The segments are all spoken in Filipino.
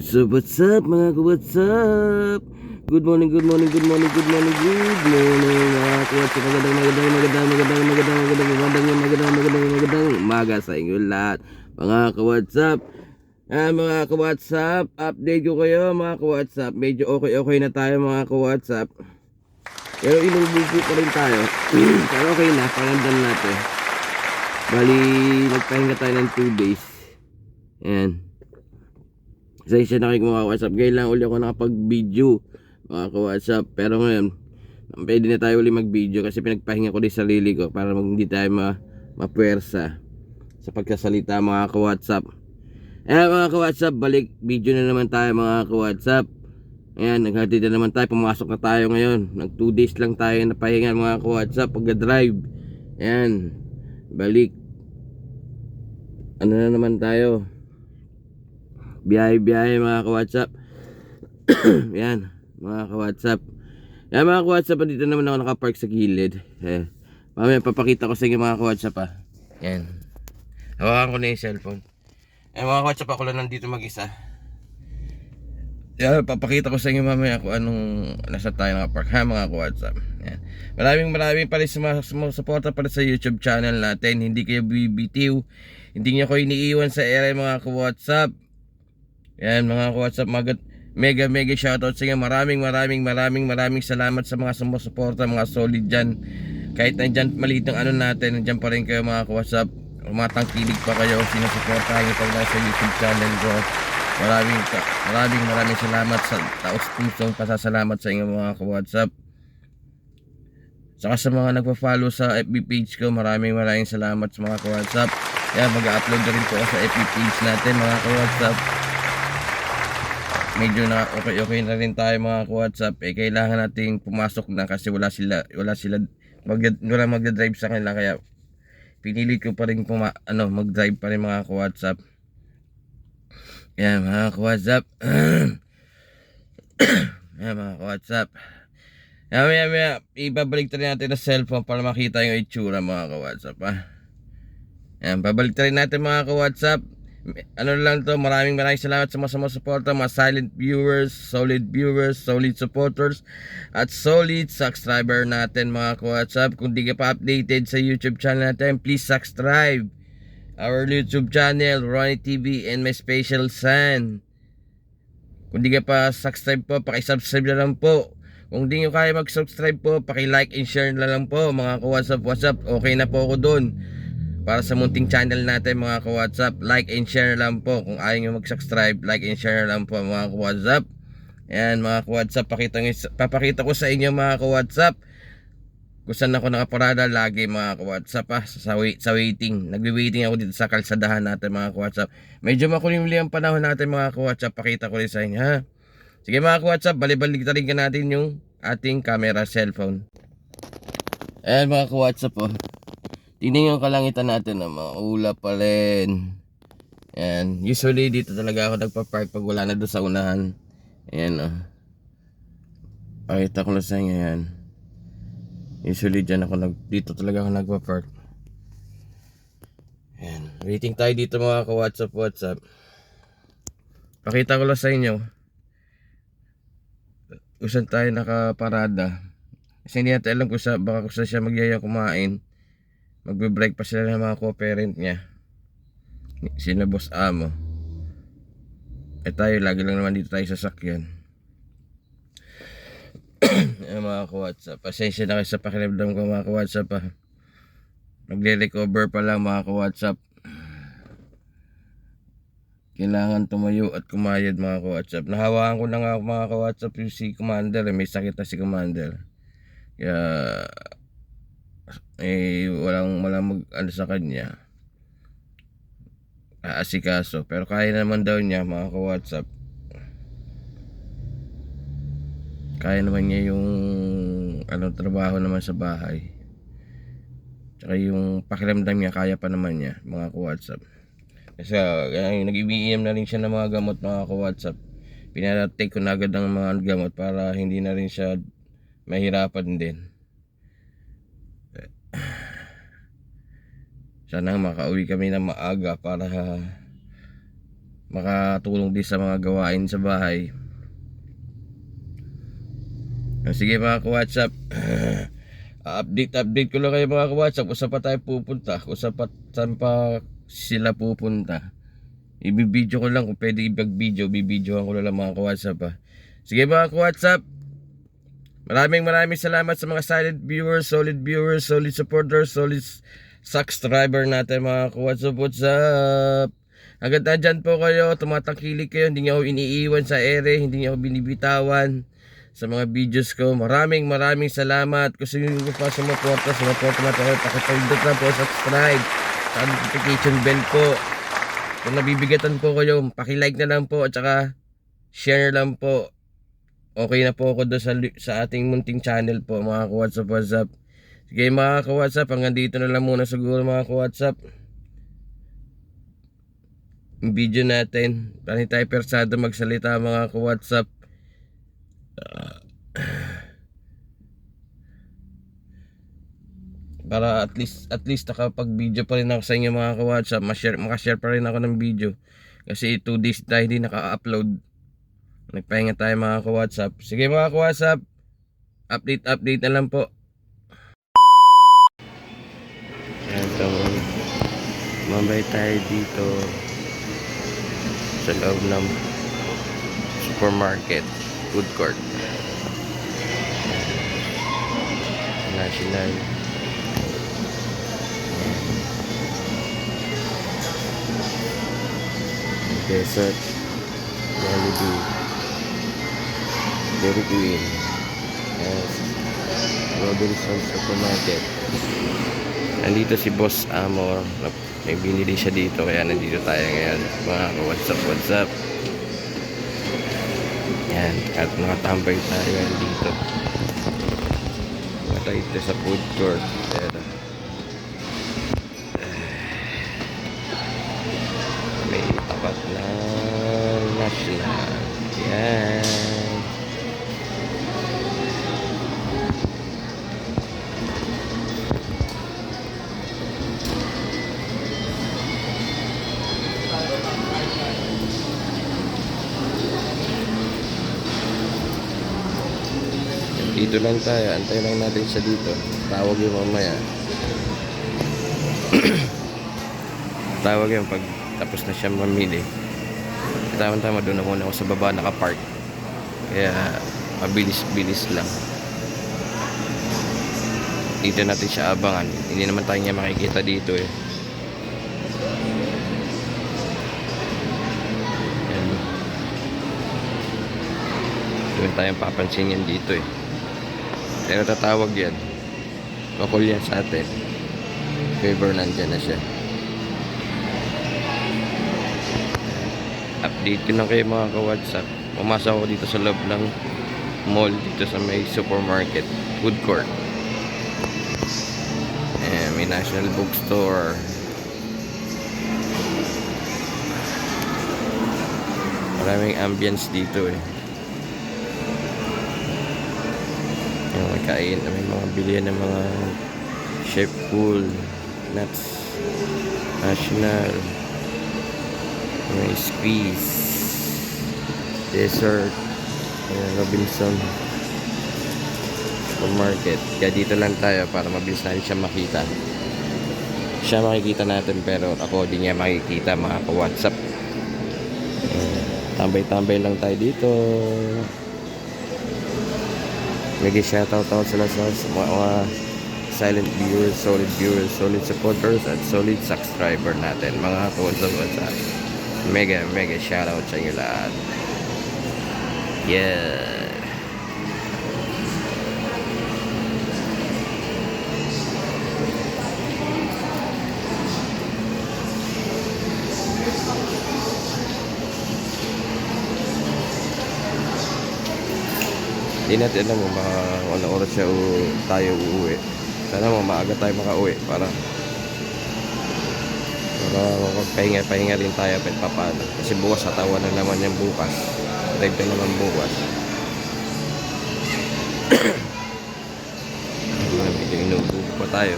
What's up mga ka-what's up? Good morning, good morning, good morning, good morning, good morning mga ka-what's up. Magandang umaga sa inyo lahat mga ka-what's up. Mga ka-what's up, update ko kayo mga ka-what's up. Medyo okay na tayo mga ka-what's up. Pero inububo pa rin tayo. Pero okay na, pangandan natin. Bali, nagpahinga tayo ng 2 days. Ayan. Isa na kayo mga WhatsApp. Ngayon lang uli ako nakapag-video mga ka-WhatsApp. Pero ngayon, pwede na tayo uli mag-video kasi pinagpahinga ko din sarili ko para hindi tayo mapuwersa sa pagkasalita mga ka-WhatsApp. Mga ka-WhatsApp, balik video na naman tayo mga ka-WhatsApp. Ayan, naghatid na naman tayo. Pumasok na tayo ngayon. Nag 2 days lang tayo napahinga mga ka-WhatsApp pagka-drive. Ayan, balik. Ano na naman tayo? Biyahe mga ka-WhatsApp. Yan mga ka-WhatsApp. Yan mga ka-WhatsApp, dito naman ako nakapark sa gilid. Mamaya papakita ko sa inyo mga ka-WhatsApp ha. Yan. Hawakan ko na yung cellphone. Mga ka-WhatsApp, ako lang nandito mag-isa. Yan, papakita ko sa inyo mamaya kung anong nasa tayo nakapark ha mga ka-WhatsApp. Yan. Maraming pala sumusuporta pala sa YouTube channel natin. Hindi kayo bibitiw. Hindi niyo ko iniiwan sa area mga ka-WhatsApp. Yan mga ka-WhatsApp, mega shoutout sa inyo. Maraming salamat sa mga sumusuporta, mga solid dyan. Kahit nandyan maliit ng ano natin, nandyan pa rin kayo mga ka-WhatsApp. Umatangkilig pa kayo, sinusuportahan nyo pag nasa YouTube channel ko. Maraming salamat sa taos-pusong pasasalamat sa inyo mga ka-WhatsApp. Saka sa mga nagpa-follow sa FB page ko, maraming salamat sa mga ka-WhatsApp. Yan, mag-upload na rin po ako sa FB page natin mga ka-WhatsApp. Medyo na okay na rin tayo mga ka-WhatsApp. Kailangan nating pumasok na kasi wala sila magdadrive sa kanila, kaya pinilit ko pa rin mag-drive pa rin mga ka-WhatsApp. Yan mga ka-WhatsApp. Yan mga ka-WhatsApp. Maya ibabalik rin natin na cellphone para makita yung itsura mga ka-WhatsApp ha. Yan, babalik rin natin mga ka-WhatsApp. Ano lang to, maraming salamat sa mga suporta, mga silent viewers, solid supporters, at solid subscriber natin mga ka-WhatsApp. Kung di ka pa updated sa YouTube channel natin, please subscribe our YouTube channel, Ronnie TV and my special son. Kung di ka pa subscribe po, paki-subscribe na lang po. Kung di nyo kaya mag-subscribe po, paki-like and share na lang po mga ka-WhatsApp. Okay na po ako dun. Para sa munting channel natin mga ka-WhatsApp, like and share lang po. Kung ayaw nyo mag-subscribe, like and share lang po mga ka-WhatsApp. Ayan mga ka-WhatsApp, papakita ko sa inyo mga ka-WhatsApp kung saan ako nakaparada lagi mga ka-WhatsApp ha, sa waiting. Nagwi-waiting ako dito sa kalsadahan natin mga ka-WhatsApp. Medyo makulimli ang panahon natin mga ka-WhatsApp, pakita ko rin sa inyo ha. Sige mga ka-WhatsApp, balik rin natin yung ating camera cellphone. Ayan mga ka-WhatsApp oh. Tingnan yung kalangitan natin na mga ulap pa rin. Ayan. Usually dito talaga ako nagpa-park pag wala na doon sa unahan. Ayan o. Pakita ko lang sa inyo yan. Usually dyan dito talaga ako nagpa-park. Ayan. Waiting tayo dito mga ka-WhatsApp. Pakita ko lang sa inyo kung saan tayo nakaparada. Kasi hindi natin alam baka kung saan siya magyaya kumain. Magbe-break pa sila ng mga co-parent niya. Sino Boss Amo. Tayo lagi lang naman dito tayo sa sakyan. Mga ka-WhatsApp, pasensya na kayo sa pakiramdam ko mga ka-WhatsApp ha. Magre-recover pa lang mga ka-WhatsApp. Kailangan tumayo at kumayad mga ka-WhatsApp. Nahawaan ko na nga mga ka-WhatsApp yung si Commander. May sakit na si Commander. Kaya walang mag sa kanya, aasikaso, pero kaya naman daw niya mga ka-WhatsApp. Kaya naman niya yung trabaho naman sa bahay, tsaka yung pakiramdam niya kaya pa naman niya mga ka-WhatsApp. Kasi nag-IBM na rin siya ng mga gamot mga ka-WhatsApp. Pinatake ko na agad ng mga gamot para hindi na rin siya mahirapan din. Sana makauwi kami na maaga para makatulong din sa mga gawain sa bahay. Sige mga ka-WhatsApp, update ko lang kayo mga ka-WhatsApp kung saan pa tayo pupunta, kung saan pa sila pupunta. Ibibideo ko lang, kung pwede i-video, bibidyohan ko lang mga ka-WhatsApp ha. Sige mga ka-WhatsApp, maraming salamat sa mga silent viewers, solid supporters, solid subscriber natin mga ka-WhatsApp. What's up? Agad na dyan po kayo, tumatangkilik kayo, hindi niyo ako iniiwan sa ere, hindi niyo ako binibitawan sa mga videos ko. Maraming salamat. Kung sino nyo pa sumuporta natin, pakipindot na po, subscribe, sa notification bell po. Kung nabibigatan po kayo, pakilike na lang po, at saka share lang po. Okay na po ako doon sa ating munting channel po mga ka-WhatsApp. Sige mga ka-WhatsApp, hanggang dito na lang muna siguro mga ka-WhatsApp. Yung video natin, paano tayo persado magsalita mga ka-WhatsApp. Para at least nakapag-video pa rin ako sa inyo mga ka-WhatsApp, makashare pa rin ako ng video. Kasi 2 days tayo hindi naka-upload. Nagpahinga tayo mga ka-WhatsApp. Sige mga ka-WhatsApp, update na lang po. Ayan, so mambay tayo dito sa loob ng supermarket, food court, National. Desert, Jollibee, Dairy Queen, yes, Robinson Supermarket. Nandito si Boss Amor, may binili siya dito kaya nandito tayo ngayon mga ka-WhatsApp. Yan, at nakatambay tayo dito. Tayo dito sa food court. Pero may tapat na National. Yan. Dito lang tayo, antay lang natin siya dito. Tawag yung mamaya. Tawag yung pag tapos na siya mamili. Tama doon na muna ako sa baba nakapark. Kaya mabilis lang. Dito natin siya abangan. Hindi naman tayo niya makikita dito eh. Ayan. Doon tayong papansin yan dito eh. Pero tatawag yan. Makul yan sa atin. Favor nandyan na siya. Update ko lang kayo mga ka-WhatsApp. Pumasok ako dito sa loob ng mall. Dito sa may supermarket. Food court. May National Bookstore. Maraming ambience dito eh. Yung makain, may mga bilihan ng mga chef pool, nuts, National, may squeeze, dessert, Robinson Supermarket. Kaya dito lang tayo para mabilis natin siya makita. Siya makikita natin pero ako di niya makikita mga ka-WhatsApp. Tambay-tambay lang tayo dito. Nag-shoutout sila sa mga silent viewers, solid supporters at solid subscriber natin mga ka-WhatsApp. Mega shoutout sa inyo lahat. Yeah. Hindi natin alam kung anong oras siya tayo uuwi. Sana maaga tayo makauwi para magpahinga rin tayo kahit papaano. Kasi bukas satawan na naman yung bukas. Drive na naman bukas. Medyo inuubo pa tayo.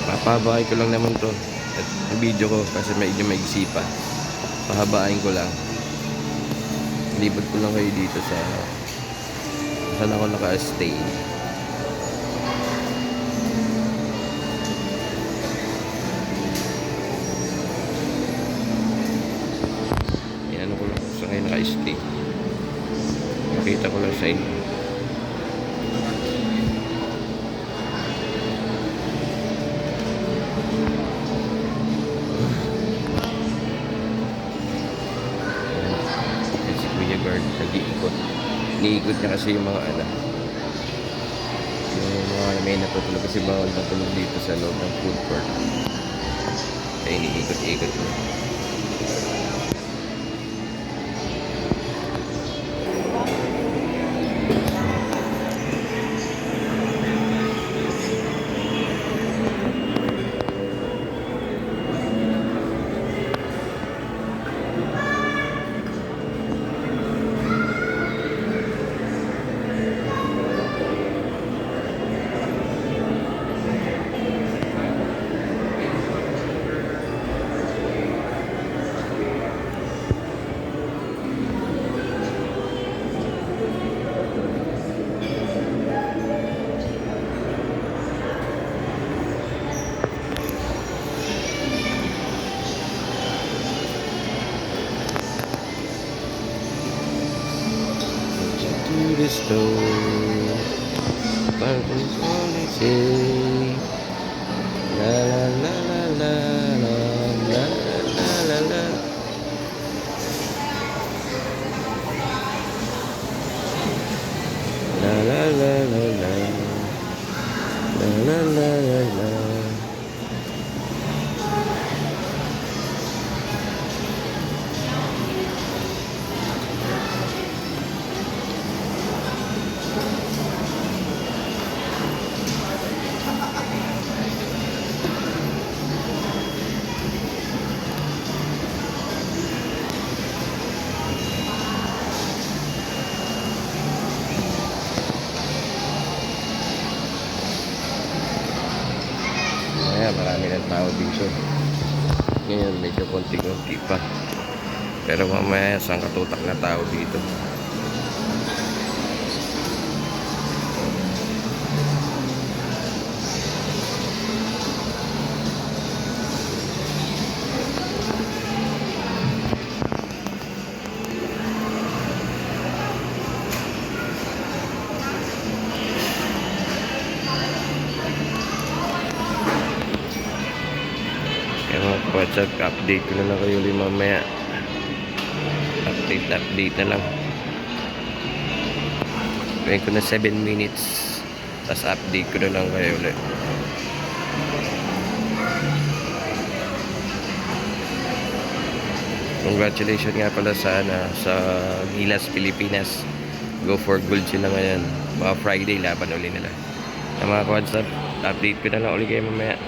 Papabahay ko lang naman to. At yung video ko kasi medyo maigsi pa. Pahabain ko lang. Libad ko lang kayo dito sa saan ako naka-stay. Yan, ano ko lang sa ngayon naka-stay. Makita ko lang sa inyo. Yan si Kuya Guard, nag-iikot. Iniikot niya kasi yung mga anak. Yung mga may natutulog kasi bawal natulog dito sa loob ng food court. Kaya iniikot-ikot niya. To the store, but it's only say la la la la la la la la la. La la la la la la la la la la. Ayan, marami ng tao dito. Ngayon, medyo konti-konti pa. Pero mamaya, sangkatutak na tao dito. Kaya mga WhatsApp, update ko na lang kayo ulit mamaya. Update na lang. Gawin ko na 7 minutes. Tapos update ko na lang kayo ulit. Congratulations nga pala sa Gilas, Pilipinas. Go for gold sila ngayon. Mga Friday, laban ulit nila. Mga WhatsApp, update ko na lang ulit kayo mamaya.